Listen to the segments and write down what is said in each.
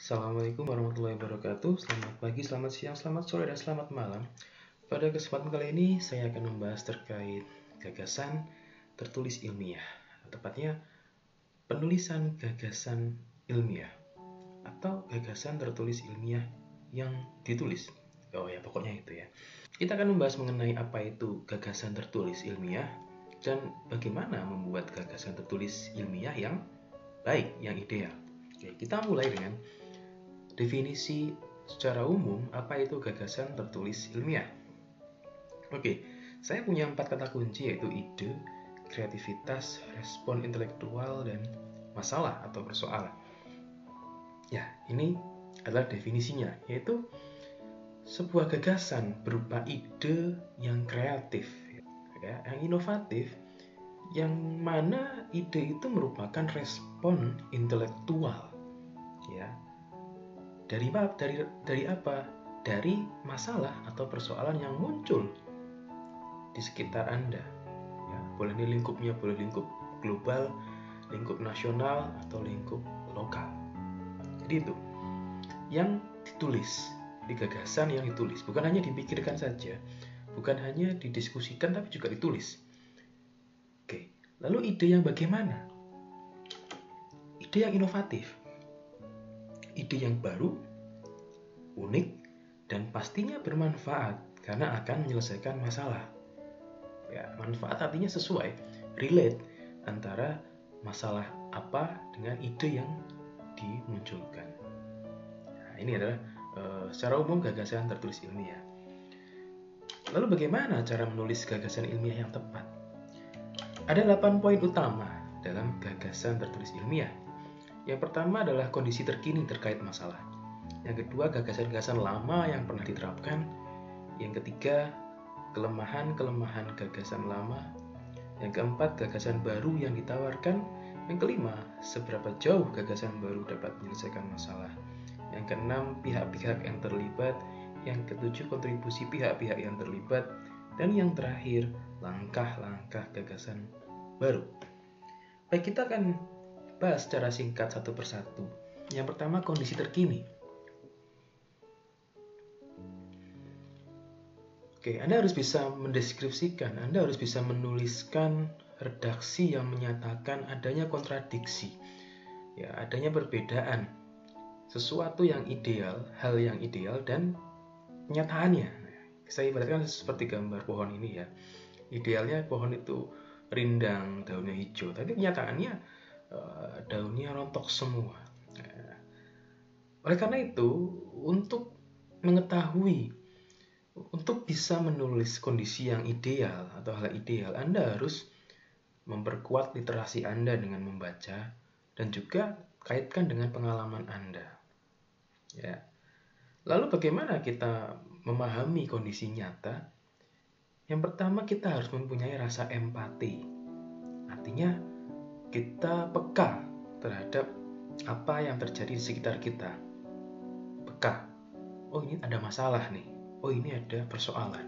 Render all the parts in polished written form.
Assalamualaikum warahmatullahi wabarakatuh. Selamat pagi, selamat siang, selamat sore, dan selamat malam. Pada kesempatan kali ini saya akan membahas terkait gagasan tertulis ilmiah, tepatnya penulisan gagasan ilmiah atau gagasan tertulis ilmiah yang ditulis. Oh ya, pokoknya itu ya. Kita akan membahas mengenai apa itu gagasan tertulis ilmiah dan bagaimana membuat gagasan tertulis ilmiah yang baik, yang ideal. Oke, kita mulai dengan definisi secara umum apa itu gagasan tertulis ilmiah. Oke, saya punya 4 kata kunci yaitu ide, kreativitas, respon intelektual, dan masalah atau persoalan. Ya, ini adalah definisinya, yaitu sebuah gagasan berupa ide yang kreatif, ya, yang inovatif, yang mana ide itu merupakan respon intelektual, ya. Dari apa? Dari masalah atau persoalan yang muncul di sekitar Anda. Ya, boleh ini lingkupnya, boleh lingkup global, lingkup nasional, atau lingkup lokal. Jadi itu yang ditulis, di gagasan yang ditulis. Bukan hanya dipikirkan saja, bukan hanya didiskusikan, tapi juga ditulis. Oke, lalu ide yang bagaimana? Ide yang inovatif, ide yang baru, unik, dan pastinya bermanfaat karena akan menyelesaikan masalah. Ya, manfaat artinya sesuai, relate antara masalah apa dengan ide yang dimunculkan. Nah, ini adalah secara umum gagasan tertulis ilmiah. Lalu bagaimana cara menulis gagasan ilmiah yang tepat? Ada 8 poin utama dalam gagasan tertulis ilmiah. Yang pertama adalah kondisi terkini terkait masalah. Yang kedua, gagasan-gagasan lama yang pernah diterapkan. Yang ketiga, kelemahan-kelemahan gagasan lama. Yang keempat, gagasan baru yang ditawarkan. Yang kelima, seberapa jauh gagasan baru dapat menyelesaikan masalah. Yang keenam, pihak-pihak yang terlibat. Yang ketujuh, kontribusi pihak-pihak yang terlibat. Dan yang terakhir, langkah-langkah gagasan baru. Baik, kita akan bahas secara singkat satu persatu. Yang pertama, kondisi terkini. Oke, Anda harus bisa mendeskripsikan, Anda harus bisa menuliskan redaksi yang menyatakan adanya kontradiksi, ya, adanya perbedaan, sesuatu yang ideal, hal yang ideal dan kenyataannya. Saya ibaratkan seperti gambar pohon ini ya. Idealnya pohon itu rindang, daunnya hijau, tapi kenyataannya daunnya rontok semua. Oleh karena itu, untuk mengetahui, untuk bisa menulis kondisi yang ideal atau hal ideal, Anda harus memperkuat literasi Anda dengan membaca dan juga kaitkan dengan pengalaman Anda. Ya. Lalu bagaimana kita memahami kondisi nyata? Yang pertama, kita harus mempunyai rasa empati. Artinya kita peka terhadap apa yang terjadi di sekitar kita. Peka. Oh, ini ada masalah nih. Oh, ini ada persoalan.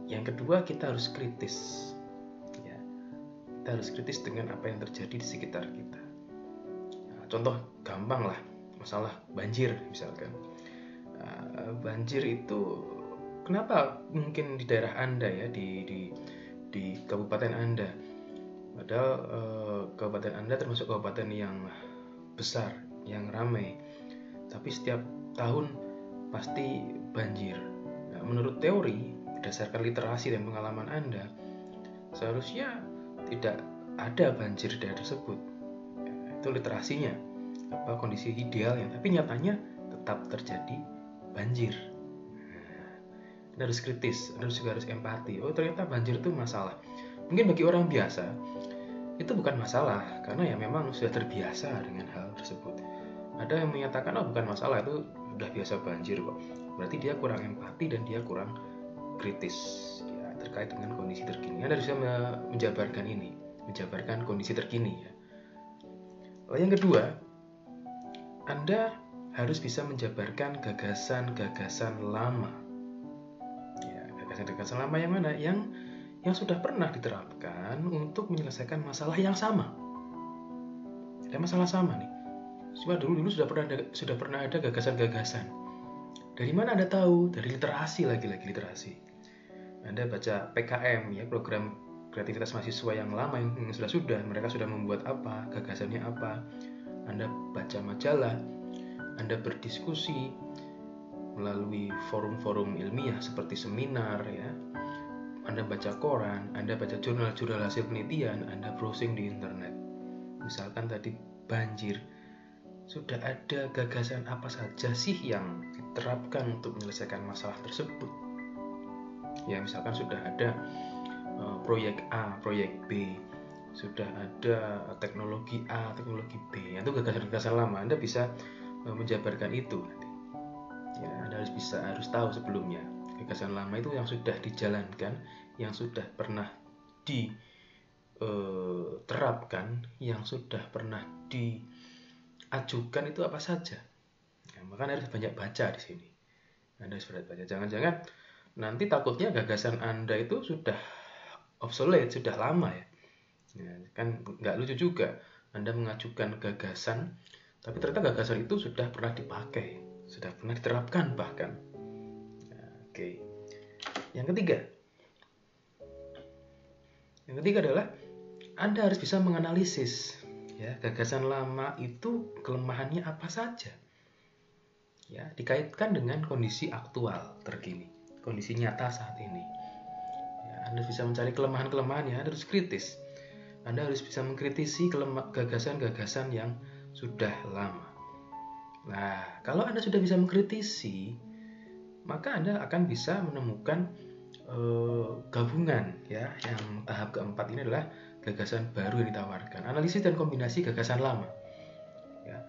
Yang kedua, kita harus kritis. Ya, kita harus kritis dengan apa yang terjadi di sekitar kita. Nah, contoh gampang lah, masalah banjir misalkan. Banjir itu kenapa mungkin di daerah Anda ya, di kabupaten Anda. Padahal kabupaten Anda termasuk kabupaten yang besar, yang ramai. Tapi setiap tahun pasti banjir. Nah, menurut teori, berdasarkan literasi dan pengalaman Anda, seharusnya tidak ada banjir di daerah tersebut. Itu literasinya, apa kondisi idealnya. Tapi nyatanya tetap terjadi banjir. Anda harus kritis, Anda juga harus empati. Oh, ternyata banjir itu masalah. Mungkin bagi orang biasa itu bukan masalah, karena ya memang sudah terbiasa dengan hal tersebut. Ada yang menyatakan, oh bukan masalah, itu sudah biasa banjir kok. Berarti dia kurang empati dan dia kurang kritis ya, terkait dengan kondisi terkini. Anda bisa menjabarkan ini, menjabarkan kondisi terkini ya. Lalu yang kedua, Anda harus bisa menjabarkan gagasan-gagasan lama. Ya, gagasan-gagasan lama yang mana? Yang sudah pernah diterapkan untuk menyelesaikan masalah yang sama. Ada masalah sama nih. Cuma dulu sudah pernah ada gagasan-gagasan. Dari mana Anda tahu? Dari literasi, lagi-lagi literasi. Anda baca PKM ya, program kreativitas mahasiswa yang lama yang sudah mereka sudah membuat apa, gagasannya apa. Anda baca majalah, Anda berdiskusi melalui forum-forum ilmiah seperti seminar ya. Anda baca koran, Anda baca jurnal-jurnal hasil penelitian, Anda browsing di internet. Misalkan tadi banjir, sudah ada gagasan apa saja sih yang diterapkan untuk menyelesaikan masalah tersebut? Ya, misalkan sudah ada proyek A, proyek B, sudah ada teknologi A, teknologi B, itu gagasan-gagasan lama. Anda bisa menjabarkan itu nanti. Ya, Anda harus tahu sebelumnya gagasan lama itu yang sudah dijalankan, yang sudah pernah diterapkan, yang sudah pernah diajukan itu apa saja. Ya, maka Anda harus banyak baca di sini. Anda harus banyak baca. Jangan-jangan nanti takutnya gagasan Anda itu sudah obsolete, sudah lama ya. Ya, kan nggak lucu juga Anda mengajukan gagasan tapi ternyata gagasan itu sudah pernah dipakai, sudah pernah diterapkan bahkan. Ya, oke. Yang ketiga adalah Anda harus bisa menganalisis ya, gagasan lama itu kelemahannya apa saja. Ya, dikaitkan dengan kondisi aktual terkini, kondisi nyata saat ini. Ya, Anda bisa mencari kelemahan-kelemahannya, Anda harus kritis. Anda harus bisa mengkritisi gagasan-gagasan yang sudah lama. Nah, kalau Anda sudah bisa mengkritisi, maka Anda akan bisa menemukan gabungan ya. Yang tahap keempat ini adalah gagasan baru yang ditawarkan. Analisis dan kombinasi gagasan lama. Ya,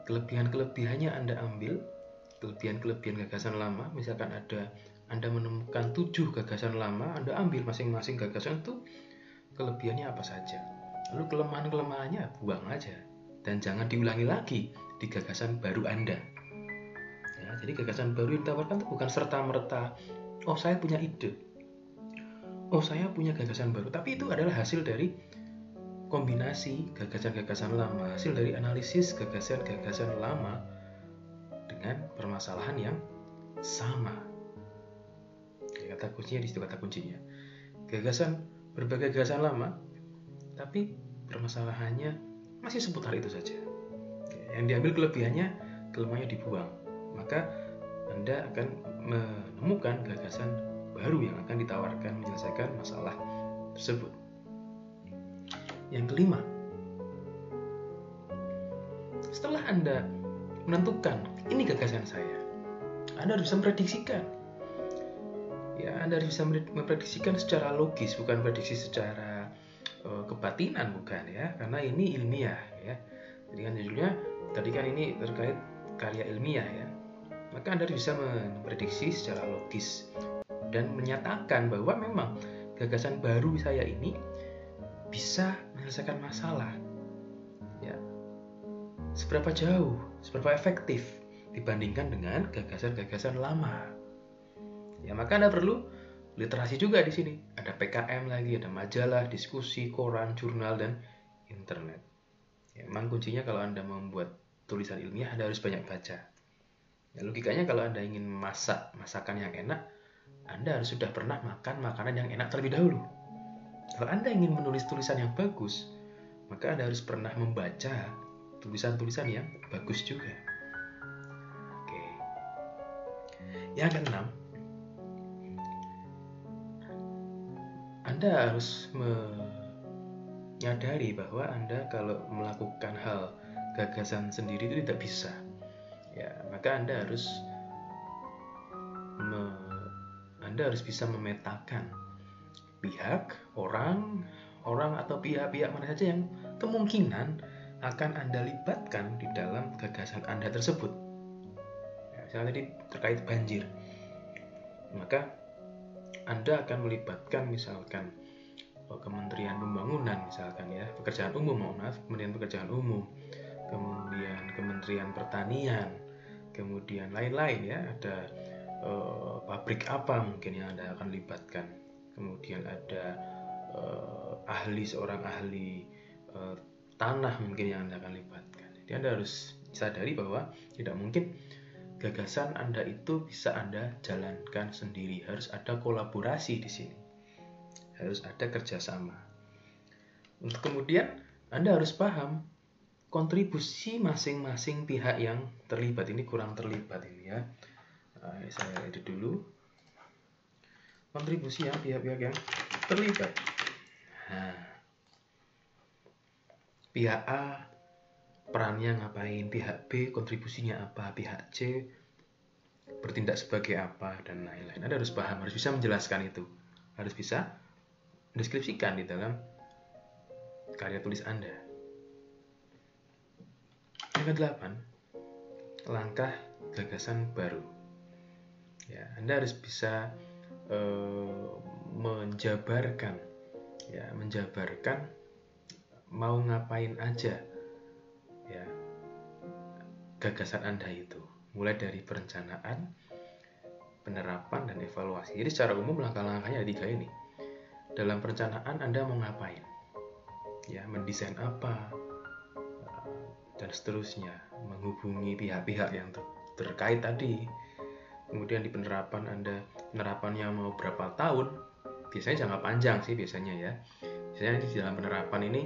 kelebihan-kelebihannya Anda ambil, kelebihan-kelebihan gagasan lama. Misalkan Anda menemukan 7 gagasan lama, Anda ambil masing-masing gagasan itu kelebihannya apa saja. Lalu kelemahan-kelemahannya buang aja dan jangan diulangi lagi di gagasan baru Anda. Ya, jadi gagasan baru yang ditawarkan itu bukan serta-merta, oh saya punya ide, oh saya punya gagasan baru, tapi itu adalah hasil dari kombinasi gagasan-gagasan lama, hasil dari analisis gagasan-gagasan lama dengan permasalahan yang sama. Kata kuncinya di situ, kata kuncinya. Berbagai gagasan lama, tapi permasalahannya masih seputar itu saja. Yang diambil kelebihannya, kelemahannya dibuang. Maka Anda akan menemukan gagasan baru yang akan ditawarkan menyelesaikan masalah tersebut. Yang kelima, setelah Anda menentukan ini gagasan saya, Anda harus bisa memprediksikan. Ya, Anda harus bisa memprediksikan secara logis, bukan prediksi secara kebatinan, bukan ya, karena ini ilmiah ya. Jadi kan judulnya tadi kan ini terkait karya ilmiah ya. Maka Anda harus bisa memprediksi secara logis dan menyatakan bahwa memang gagasan baru saya ini bisa menyelesaikan masalah. Ya. Seberapa jauh, seberapa efektif dibandingkan dengan gagasan-gagasan lama. Ya, maka Anda perlu literasi juga di sini. Ada PKM lagi, ada majalah, diskusi, koran, jurnal, dan internet. Ya, memang kuncinya kalau Anda membuat tulisan ilmiah, Anda harus banyak baca. Ya, logikanya kalau Anda ingin masak masakan yang enak, Anda harus sudah pernah makan makanan yang enak terlebih dahulu. Kalau Anda ingin menulis tulisan yang bagus, maka Anda harus pernah membaca tulisan-tulisan yang bagus juga. Oke. Yang keenam, Anda harus menyadari bahwa Anda kalau melakukan hal gagasan sendiri itu tidak bisa. Ya, maka Anda harus bisa memetakan orang atau pihak-pihak mana saja yang kemungkinan akan Anda libatkan di dalam gagasan Anda tersebut. Ya, misalnya tadi terkait banjir, maka Anda akan melibatkan misalkan Kementerian Pembangunan, misalkan ya, Kementerian Pekerjaan Umum, kemudian Kementerian Pertanian, kemudian lain-lain ya, ada pabrik apa mungkin yang Anda akan libatkan, kemudian ada seorang ahli tanah mungkin yang Anda akan libatkan. Jadi Anda harus sadari bahwa tidak mungkin gagasan Anda itu bisa Anda jalankan sendiri. Harus ada kolaborasi di sini. Harus ada kerjasama. Untuk kemudian Anda harus paham kontribusi masing-masing pihak yang terlibat. Ini kurang terlibat ini ya. Saya edit dulu. Kontribusi yang pihak-pihak yang terlibat. Pihak A perannya ngapain, pihak B kontribusinya apa, pihak C bertindak sebagai apa, dan lain-lain. Anda harus paham, harus bisa menjelaskan itu, harus bisa mendeskripsikan di dalam karya tulis Anda. Yang ke-8, langkah gagasan baru. Ya, Anda harus bisa menjabarkan mau ngapain aja ya gagasan Anda itu, mulai dari perencanaan, penerapan, dan evaluasi. Jadi secara umum langkah-langkahnya ada 3 ini. Dalam perencanaan Anda mau ngapain, ya mendesain apa, dan seterusnya, menghubungi pihak-pihak yang terkait tadi. Kemudian di penerapannya mau berapa tahun, biasanya jangka panjang sih biasanya ya. Biasanya di dalam penerapan ini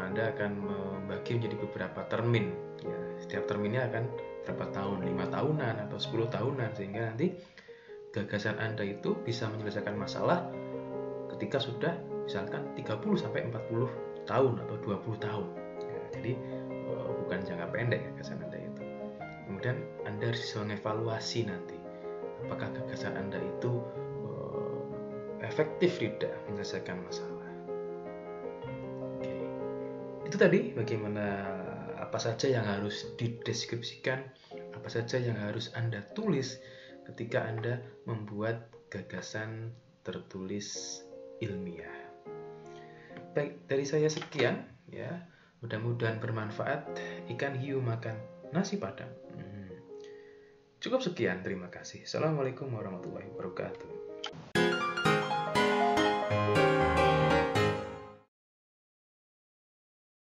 Anda akan membagi menjadi beberapa termin ya. Setiap terminnya akan berapa tahun, 5 tahunan atau 10 tahunan, sehingga nanti gagasan Anda itu bisa menyelesaikan masalah ketika sudah misalkan 30-40 tahun atau 20 tahun ya. Jadi bukan jangka pendek gagasan Anda itu. Kemudian Anda harus mengevaluasi nanti apakah gagasan Anda itu efektif tidak menyelesaikan masalah. Oke. Itu tadi bagaimana, apa saja yang harus dideskripsikan, apa saja yang harus Anda tulis ketika Anda membuat gagasan tertulis ilmiah. Baik, dari saya sekian ya. Mudah-mudahan bermanfaat. Ikan hiu makan nasi padang. Cukup sekian, terima kasih. Assalamualaikum warahmatullahi wabarakatuh.